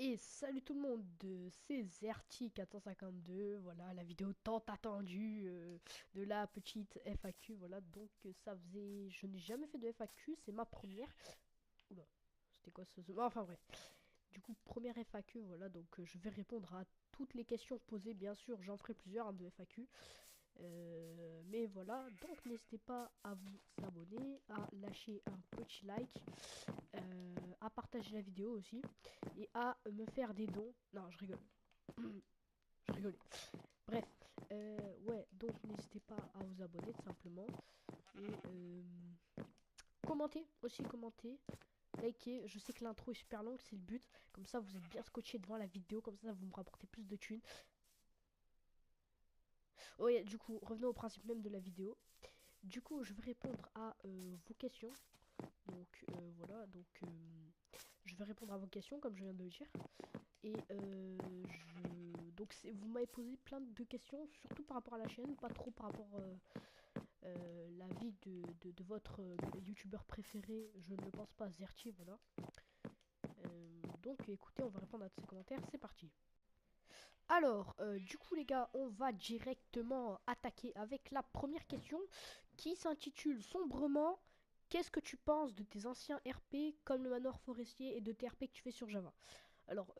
Et salut tout le monde, c'est Zerti452, voilà la vidéo tant attendue de la petite FAQ, voilà donc ça faisait, je n'ai jamais fait de FAQ, c'est ma première. Oula, c'était quoi enfin bref, du coup première FAQ, voilà donc je vais répondre à toutes les questions posées, bien sûr j'en ferai plusieurs hein, de FAQ. Mais voilà, donc n'hésitez pas à vous abonner, à lâcher un petit like, à partager la vidéo aussi et à me faire des dons. Non, je rigole. Je rigole. Bref, ouais, donc n'hésitez pas à vous abonner tout simplement et commentez aussi, commentez. Likez, je sais que l'intro est super longue, c'est le but. Comme ça, vous êtes bien scotché devant la vidéo, comme ça, vous me rapportez plus de thunes. Ouais, du coup, revenons au principe même de la vidéo. Du coup, je vais répondre à vos questions. Donc voilà, donc je vais répondre à vos questions comme je viens de le dire. Et donc vous m'avez posé plein de questions, surtout par rapport à la chaîne, pas trop par rapport la vie de votre youtubeur préféré. Je ne pense pas, Zerti, voilà. Donc écoutez, on va répondre à tous ces commentaires, c'est parti. Alors, du coup les gars, on va directement attaquer avec la première question qui s'intitule sombrement: qu'est-ce que tu penses de tes anciens RP comme le manoir forestier et de tes RP que tu fais sur Java? Alors,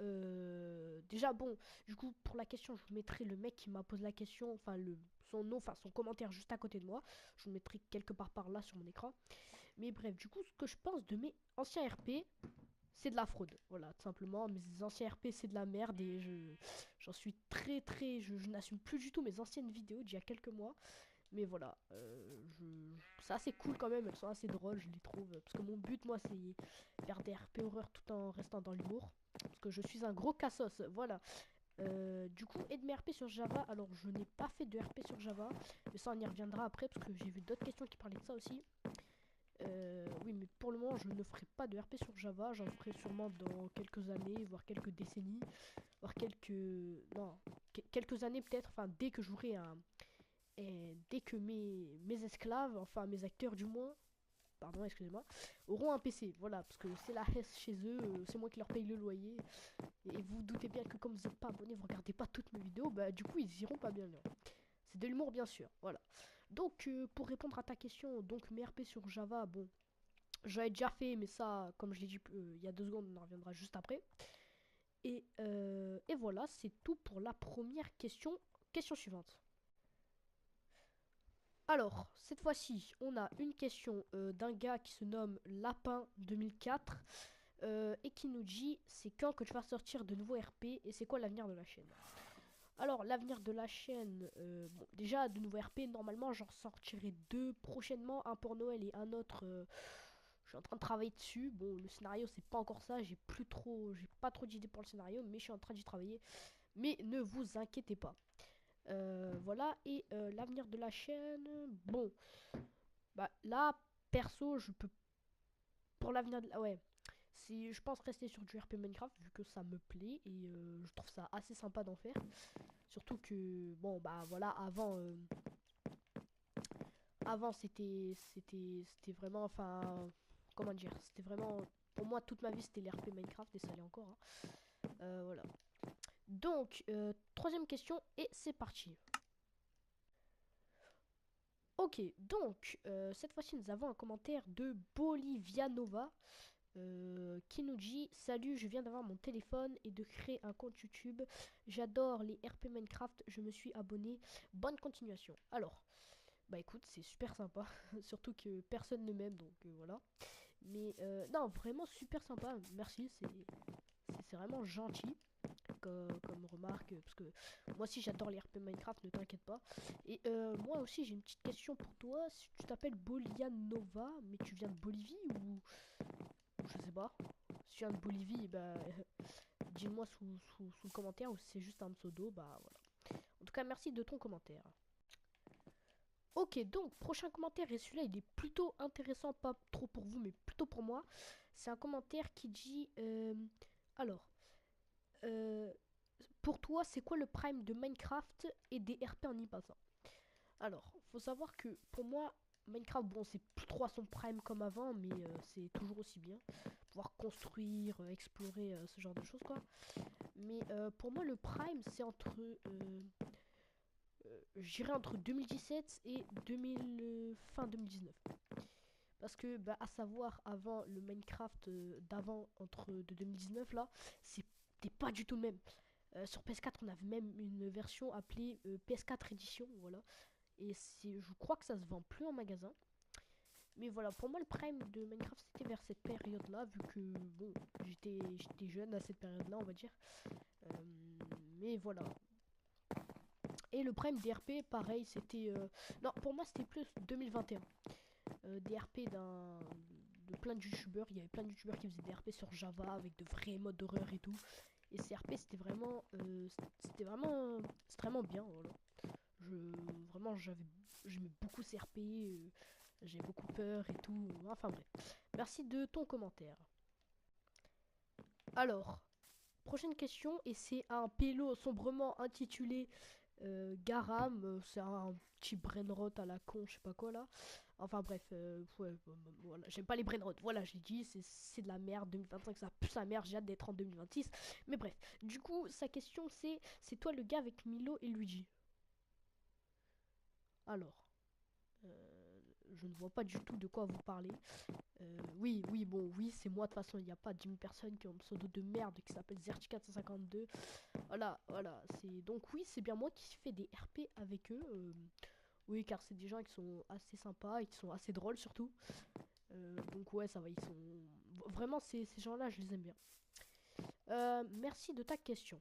déjà bon, du coup pour la question, je vous mettrai le mec qui m'a posé la question, enfin son nom, enfin son commentaire juste à côté de moi. Je vous le mettrai quelque part par là sur mon écran. Mais bref, du coup, ce que je pense de mes anciens RP, c'est de la fraude. Voilà, tout simplement. Mes anciens RP, c'est de la merde et j'en suis je n'assume plus du tout mes anciennes vidéos d'il y a quelques mois. Mais voilà, c'est assez cool quand même, elles sont assez drôles, je les trouve. Parce que mon but, moi, c'est faire des RP horreur tout en restant dans l'humour. Parce que je suis un gros cassos, voilà. Du coup, et de mes RP sur Java, alors je n'ai pas fait de RP sur Java, mais ça on y reviendra après parce que j'ai vu d'autres questions qui parlaient de ça aussi. Oui, mais pour le moment, je ne ferai pas de RP sur Java. J'en ferai sûrement dans quelques années, voire quelques décennies, voire quelques. Non, quelques années peut-être. Enfin, dès que j'aurai un. Et dès que mes esclaves, enfin mes acteurs du moins, pardon, excusez-moi, auront un PC. Voilà, parce que c'est la hesse chez eux, c'est moi qui leur paye le loyer. Et vous, vous doutez bien que comme vous n'êtes pas abonné, vous regardez pas toutes mes vidéos, bah du coup ils iront pas bien loin. C'est de l'humour bien sûr, voilà. Donc pour répondre à ta question, donc mes RP sur Java, bon, j'avais déjà fait, mais ça, comme je l'ai dit il y a 2 secondes, on en reviendra juste après. Et voilà, c'est tout pour la première question. Question suivante. Alors, cette fois-ci, on a une question d'un gars qui se nomme Lapin 2004 et qui nous dit: c'est quand que tu vas sortir de nouveaux RP et c'est quoi l'avenir de la chaîne? Alors, l'avenir de la chaîne, bon, déjà de nouveaux RP, normalement j'en sortirai deux prochainement, un pour Noël et un autre. Je suis en train de travailler dessus. Bon, le scénario c'est pas encore ça, j'ai pas trop d'idées pour le scénario, mais je suis en train d'y travailler. Mais ne vous inquiétez pas. Voilà, et l'avenir de la chaîne, bon, bah là, perso, je peux, pour l'avenir de la, ouais, si je pense rester sur du RP Minecraft vu que ça me plaît et je trouve ça assez sympa d'en faire. Surtout que, bon, bah voilà, avant c'était vraiment, enfin, comment dire, c'était vraiment, pour moi, toute ma vie, c'était l'RP Minecraft et ça l'est encore, hein. Voilà. Donc, troisième question et c'est parti. Ok, donc, cette fois-ci, nous avons un commentaire de Bolivianova qui nous dit: salut, je viens d'avoir mon téléphone et de créer un compte YouTube. J'adore les RP Minecraft, je me suis abonné. Bonne continuation. Alors, bah écoute, c'est super sympa. Surtout que personne ne m'aime, donc voilà. Mais non, vraiment super sympa. Merci, c'est vraiment gentil comme remarque. Parce que moi aussi j'adore les RP Minecraft, ne t'inquiète pas. Et moi aussi j'ai une petite question pour toi. Si tu t'appelles Bolianova, mais tu viens de Bolivie ou je sais pas. Si tu viens de Bolivie, bah dis-moi sous le commentaire, ou si c'est juste un pseudo, bah voilà. En tout cas, merci de ton commentaire. Ok, donc prochain commentaire, et celui-là il est plutôt intéressant, pas trop pour vous, mais plutôt pour moi. C'est un commentaire qui dit alors, euh, pour toi, c'est quoi le prime de Minecraft et des RP en y passant? Alors, faut savoir que pour moi, Minecraft, bon, c'est plus trop à son prime comme avant, mais c'est toujours aussi bien. Pouvoir construire, explorer, ce genre de choses, quoi. Mais pour moi, le prime, c'est entre, je dirais entre 2017 et 2000, fin 2019. Parce que, bah, à savoir, avant le Minecraft d'avant, entre de 2019 là, c'était pas du tout le même. Sur PS4, on avait même une version appelée PS4 Edition, voilà. Et je crois que ça se vend plus en magasin. Mais voilà, pour moi, le prime de Minecraft, c'était vers cette période-là, vu que, bon, j'étais jeune à cette période-là, on va dire. Euh, mais voilà. Et le prime DRP, pareil, c'était... non, pour moi, c'était plus 2021. DRP de plein de youtubeurs. Il y avait plein de youtubeurs qui faisaient des RP sur Java avec de vrais modes d'horreur et tout. Et ces RP, c'était vraiment extrêmement bien. Voilà. Vraiment, j'aimais beaucoup ces RP. J'ai beaucoup peur et tout. Enfin bref. Merci de ton commentaire. Alors, prochaine question, et c'est un pélo sombrement intitulé Garam. C'est un petit brainrot à la con, je sais pas quoi là. Enfin bref, ouais, voilà. J'aime pas les brainrot. Voilà, j'ai dit, c'est de la merde. 2025, ça pue sa merde. J'ai hâte d'être en 2026. Mais bref, du coup, sa question c'est toi le gars avec Milo et Luigi. Alors, je ne vois pas du tout de quoi vous parlez. Oui, bon, oui, c'est moi de toute façon. Il n'y a pas 10 000 personnes qui ont un pseudo de merde qui s'appelle Zerti452. Voilà, c'est donc oui, c'est bien moi qui fais des RP avec eux. Oui, car c'est des gens qui sont assez sympas et qui sont assez drôles surtout. Donc ouais, ça va, ils sont vraiment ces gens-là, je les aime bien. Merci de ta question.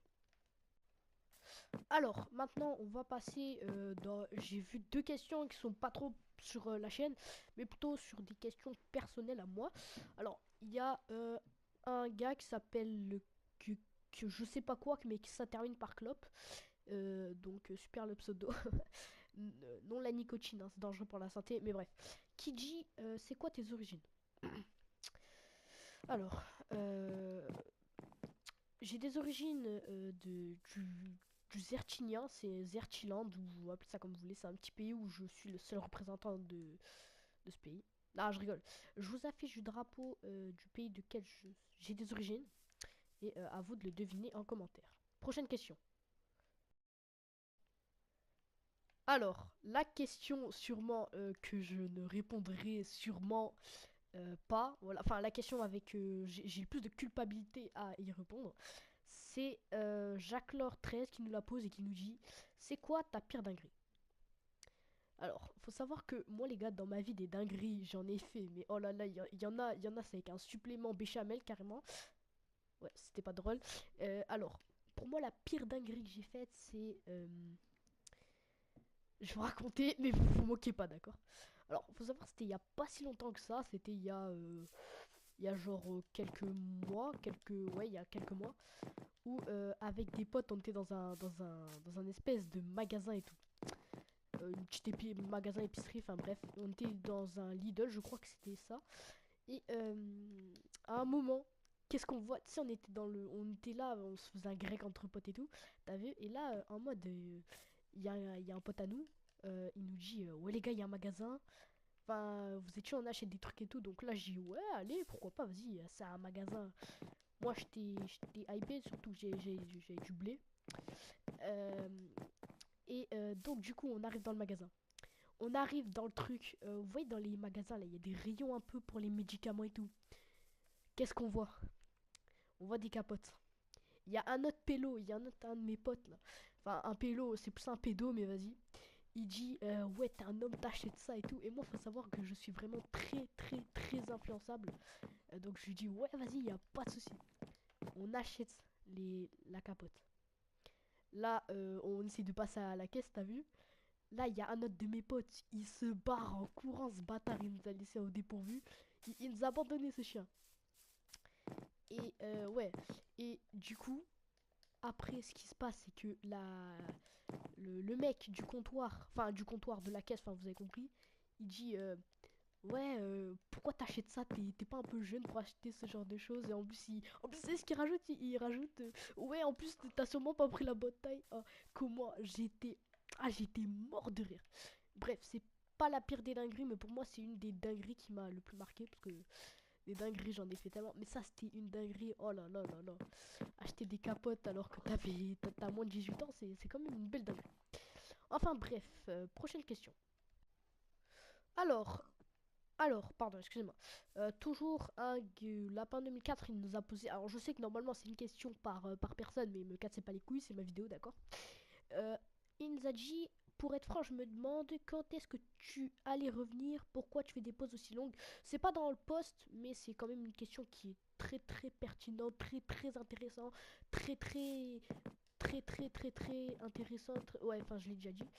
Alors, maintenant, on va passer dans. J'ai vu deux questions qui sont pas trop sur la chaîne, mais plutôt sur des questions personnelles à moi. Alors, il y a un gars qui s'appelle que je sais pas quoi, mais qui ça termine par Clop. Donc, super le pseudo. Non la nicotine, hein, c'est dangereux pour la santé, mais bref. Qui dit, c'est quoi tes origines? Alors, j'ai des origines du Zertinien, c'est Zertiland, ou vous appelez ça comme vous voulez, c'est un petit pays où je suis le seul représentant de ce pays. Ah, je rigole. Je vous affiche du drapeau du pays duquel j'ai des origines, et à vous de le deviner en commentaire. Prochaine question. Alors, la question sûrement que je ne répondrai sûrement pas, voilà, enfin la question avec j'ai le plus de culpabilité à y répondre, c'est Jacques Laure 13 qui nous la pose et qui nous dit c'est quoi ta pire dinguerie? Alors, faut savoir que moi les gars, dans ma vie des dingueries, j'en ai fait, mais oh là là, il y en a, c'est avec un supplément béchamel carrément. Ouais, c'était pas drôle. Alors, pour moi la pire dinguerie que j'ai faite, c'est je vais vous raconter, mais vous vous moquez pas, d'accord? Alors, faut savoir, c'était il y a pas si longtemps que ça, c'était il y a genre quelques mois, ouais, il y a quelques mois, où avec des potes, on était dans un espèce de magasin et tout. Une petite magasin épicerie, enfin bref, on était dans un Lidl, je crois que c'était ça. Et à un moment, qu'est-ce qu'on voit? Tu sais, on était là, on se faisait un grec entre potes et tout, t'as vu? Et là, en mode, il y a un pote à nous, il nous dit, ouais les gars, il y a un magasin. Enfin, vous étiez, on achète des trucs et tout. Donc là, j'ai dit, ouais, allez, pourquoi pas, vas-y, c'est un magasin. Moi, j'étais hypé, surtout que j'ai du blé. Euh, et donc, du coup, on arrive dans le magasin. On arrive dans le truc. Vous voyez, dans les magasins, là, il y a des rayons un peu pour les médicaments et tout. Qu'est-ce qu'on voit? On voit des capotes. Il y a un autre pélo, il y a un de mes potes, là. Enfin, un pélo, c'est plus un pédo, mais vas-y. Il dit ouais t'es un homme t'achètes ça et tout et moi faut savoir que je suis vraiment très très très influençable. Donc je lui dis ouais vas-y y a pas de souci. On achète la capote. Là on essaie de passer à la caisse, t'as vu? Là il y a un autre de mes potes, il se barre en courant, ce bâtard, il nous a laissé au dépourvu. Il nous a abandonné ce chien. Et ouais, et du coup après ce qui se passe c'est que le mec du comptoir, enfin du comptoir de la caisse, enfin vous avez compris, il dit ouais, pourquoi t'achètes ça? T'es pas un peu jeune pour acheter ce genre de choses? Et en plus c'est ce qu'il rajoute, il rajoute ouais, en plus t'as sûrement pas pris la bonne taille. Oh, comment j'étais mort de rire. Bref, pas la pire des dingueries, mais pour moi c'est une des dingueries qui m'a le plus marqué, parce que des dingueries j'en ai fait tellement, mais ça c'était une dinguerie, oh là là là là. Acheter des capotes alors que t'as moins de 18 ans, c'est quand même une belle dinguerie. Enfin bref, prochaine question. Alors, pardon, excusez-moi. Toujours un lapin 2004, il nous a posé. Alors, je sais que normalement c'est une question par personne, mais me cassez pas les couilles, c'est ma vidéo, d'accord. Euh, il nous a dit, pour être franc, je me demande quand est-ce que tu allais revenir, pourquoi tu fais des pauses aussi longues. C'est pas dans le post, mais c'est quand même une question qui est très très pertinente, très très intéressant, très très très intéressante. Ouais, enfin, je l'ai déjà dit.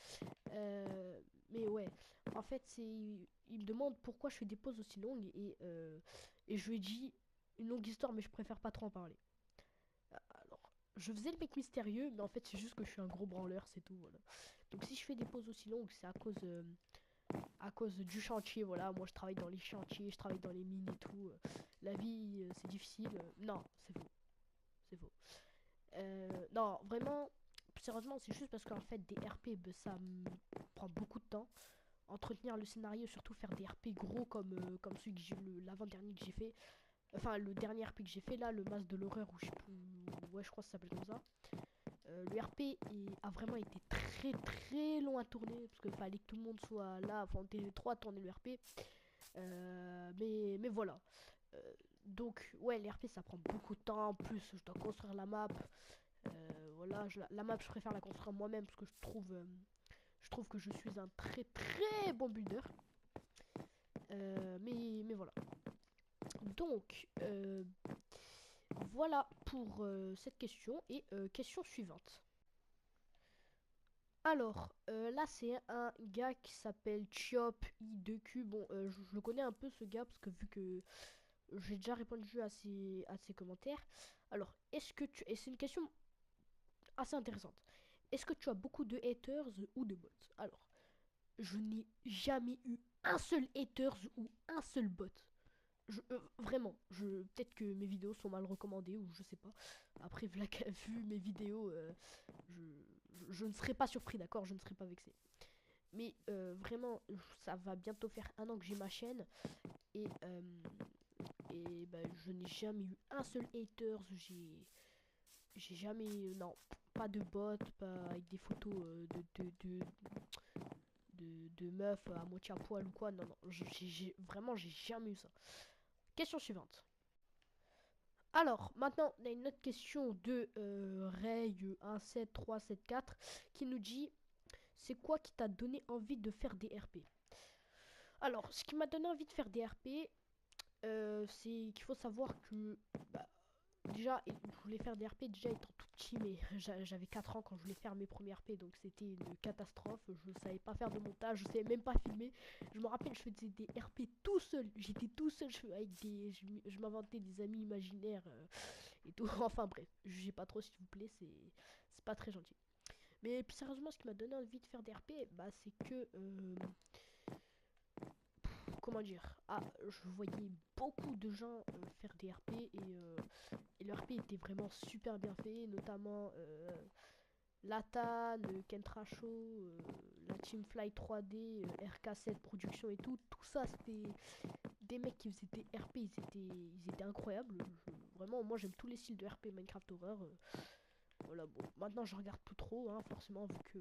Mais ouais, en fait, il me demande pourquoi je fais des pauses aussi longues et je lui ai dit une longue histoire, mais je préfère pas trop en parler. Alors, je faisais le mec mystérieux, mais en fait, c'est juste que je suis un gros branleur, c'est tout. Voilà. Donc, si je fais des pauses aussi longues, c'est à cause du chantier. Voilà, moi je travaille dans les chantiers, je travaille dans les mines et tout. La vie, c'est difficile. Non, c'est faux. C'est faux. Non, vraiment, sérieusement, c'est juste parce qu'en fait, des RP, ben, ça me prend beaucoup de temps. Entretenir le scénario, surtout faire des RP gros comme celui que l'avant-dernier que j'ai fait. Enfin, le dernier RP que j'ai fait là, le masque de l'horreur, ou je sais plus. Ouais, je crois que ça s'appelle comme ça. Le RP a vraiment été très très long à tourner parce qu'il fallait que tout le monde soit là. Enfin, on était trois à tourner le RP. Mais voilà. Donc, ouais, les RP ça prend beaucoup de temps. En plus, je dois construire la map. Voilà, la map, je préfère la construire moi-même parce que je trouve que je suis un très très bon builder. Mais voilà. Donc, voilà pour cette question. Et question suivante. Alors, là, c'est un gars qui s'appelle Chiop I2Q. Bon, je le connais un peu ce gars parce que vu que j'ai déjà répondu à ses commentaires. Alors, est-ce que tu. Et c'est une question assez intéressante. Est-ce que tu as beaucoup de haters ou de bots? Alors, je n'ai jamais eu un seul haters ou un seul bot. Vraiment, peut-être que mes vidéos sont mal recommandées ou je sais pas. Après, vu mes vidéos, je ne serais pas surpris, d'accord. Je ne serais pas vexé. Mais vraiment, ça va bientôt faire un an que j'ai ma chaîne. Et bah, je n'ai jamais eu un seul haters. J'ai jamais. Non, pas de bot, pas avec des photos de meufs à moitié à poil ou quoi. Non, non, vraiment, j'ai jamais eu ça. Question suivante. Alors, maintenant, on a une autre question de Ray 17374 qui nous dit c'est quoi qui t'a donné envie de faire des RP? Alors, ce qui m'a donné envie de faire des RP, c'est qu'il faut savoir que bah, déjà, je voulais faire des RP déjà étant tout petit, mais j'avais 4 ans quand je voulais faire mes premiers RP, donc c'était une catastrophe. Je savais pas faire de montage, je savais même pas filmer. Je me rappelle, je faisais des RP tout seul. J'étais tout seul, je m'inventais des amis imaginaires et tout. Enfin bref, jugez pas trop s'il vous plaît, c'est pas très gentil. Mais plus sérieusement, ce qui m'a donné envie de faire des RP, bah, c'est que comment dire, je voyais beaucoup de gens faire des RP et le RP était vraiment super bien fait, notamment Latan, Kentracho, la Teamfly 3D, RK7 Production et tout. Tout ça, c'était des mecs qui faisaient des RP, ils étaient incroyables. Vraiment, moi j'aime tous les styles de RP Minecraft Horror. Voilà, bon, maintenant je regarde plus trop, hein, forcément, vu que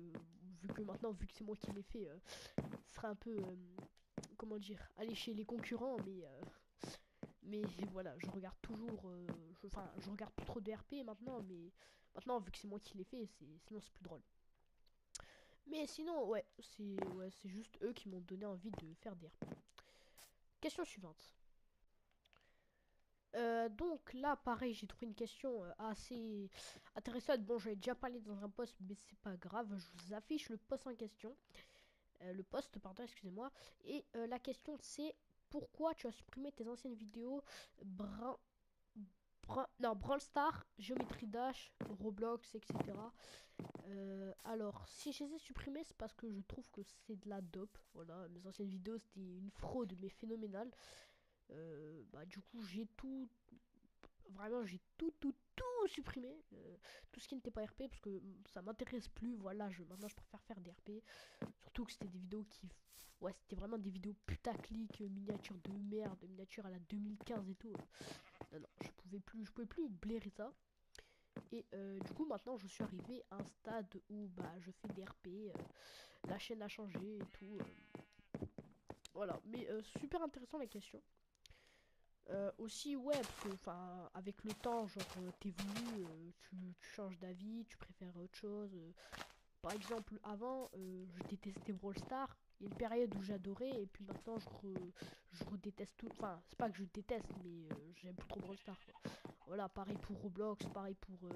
c'est moi qui l'ai fait, ce sera un peu, comment dire, aller chez les concurrents, mais voilà, je regarde toujours, enfin, je regarde plus trop de RP maintenant, mais maintenant, vu que c'est moi qui l'ai fait, sinon c'est plus drôle. Mais sinon, ouais, c'est juste eux qui m'ont donné envie de faire des RP. Question suivante. Donc là, pareil, j'ai trouvé une question assez intéressante. Bon, j'avais déjà parlé dans un post, mais c'est pas grave. Je vous affiche le post en question. Le post, pardon, excusez-moi. Et la question, c'est pourquoi tu as supprimé tes anciennes vidéos non, Brawl Stars, Geometry Dash, Roblox, etc. Alors, si je les ai supprimées, c'est parce que je trouve que c'est de la dope. Voilà, mes anciennes vidéos, c'était une fraude, mais phénoménale. Bah, du coup, j'ai tout, vraiment, j'ai tout supprimé. tout ce qui n'était pas RP parce que ça m'intéresse plus. Voilà, maintenant je préfère faire des RP. Surtout que c'était des vidéos qui, ouais, c'était vraiment des vidéos putaclic, miniatures de merde, miniatures à la 2015 et tout. Non, non, je pouvais plus blairer ça. Et du coup maintenant je suis arrivé à un stade où bah je fais des RP, la chaîne a changé et tout. Voilà, mais super intéressant la question. Aussi, ouais, parce que, enfin, avec le temps, genre, t'évolues, tu changes d'avis, tu préfères autre chose. Par exemple, avant, je détestais Brawl Stars. Il y a une période où j'adorais, et puis maintenant, je redéteste tout. Enfin, c'est pas que je déteste, mais j'aime plus trop Brawl Stars, quoi. Voilà, pareil pour Roblox, pareil pour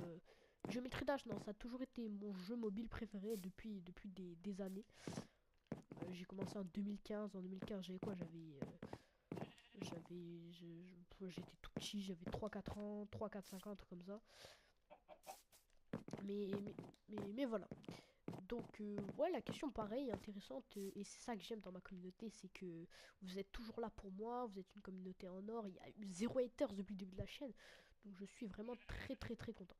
Geometry Dash. Non, ça a toujours été mon jeu mobile préféré depuis des années. J'ai commencé en 2015. En 2015, j'avais quoi? J'étais tout petit, j'avais 3 4 ans, 3 4 5 ans, un truc comme ça. Mais, mais voilà. Donc, ouais, la question pareil, intéressante, et c'est ça que j'aime dans ma communauté, c'est que vous êtes toujours là pour moi, vous êtes une communauté en or, il y a eu 0 haters depuis le début de la chaîne, donc je suis vraiment très content.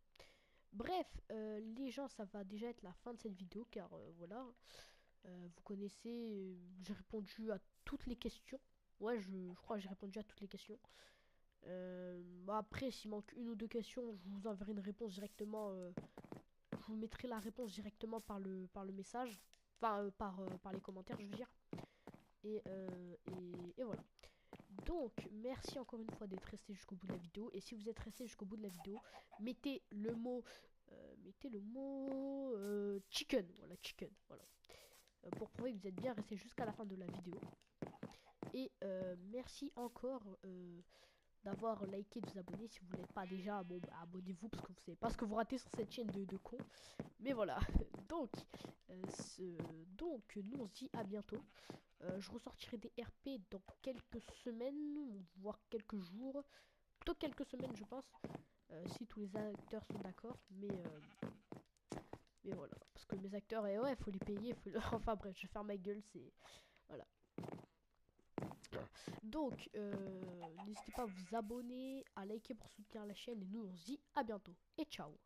Bref, les gens, ça va déjà être la fin de cette vidéo, car voilà, vous connaissez, j'ai répondu à toutes les questions. Ouais, je crois que j'ai répondu à toutes les questions. Bah après, s'il manque une ou deux questions, je vous enverrai une réponse directement. Je vous mettrai la réponse directement par le message. Enfin, par les commentaires, je veux dire. Et voilà. Donc, merci encore une fois d'être resté jusqu'au bout de la vidéo. Et si vous êtes resté jusqu'au bout de la vidéo, mettez le mot chicken. Voilà, chicken. Voilà. Pour prouver que vous êtes bien resté jusqu'à la fin de la vidéo. Et merci encore d'avoir liké, de vous abonner. Si vous n'êtes pas déjà, bon bah abonnez-vous parce que vous savez pas ce que vous ratez sur cette chaîne de con. Mais voilà. Donc, donc nous on se dit à bientôt. Je ressortirai des RP dans quelques semaines, voire quelques jours. Plutôt quelques semaines je pense. Si tous les acteurs sont d'accord. Mais voilà. Parce que mes acteurs, et ouais, faut les payer. Enfin bref, je vais faire ma gueule, c'est. Voilà. Donc, n'hésitez pas à vous abonner, à liker pour soutenir la chaîne. Et nous, on se dit à bientôt. Et ciao.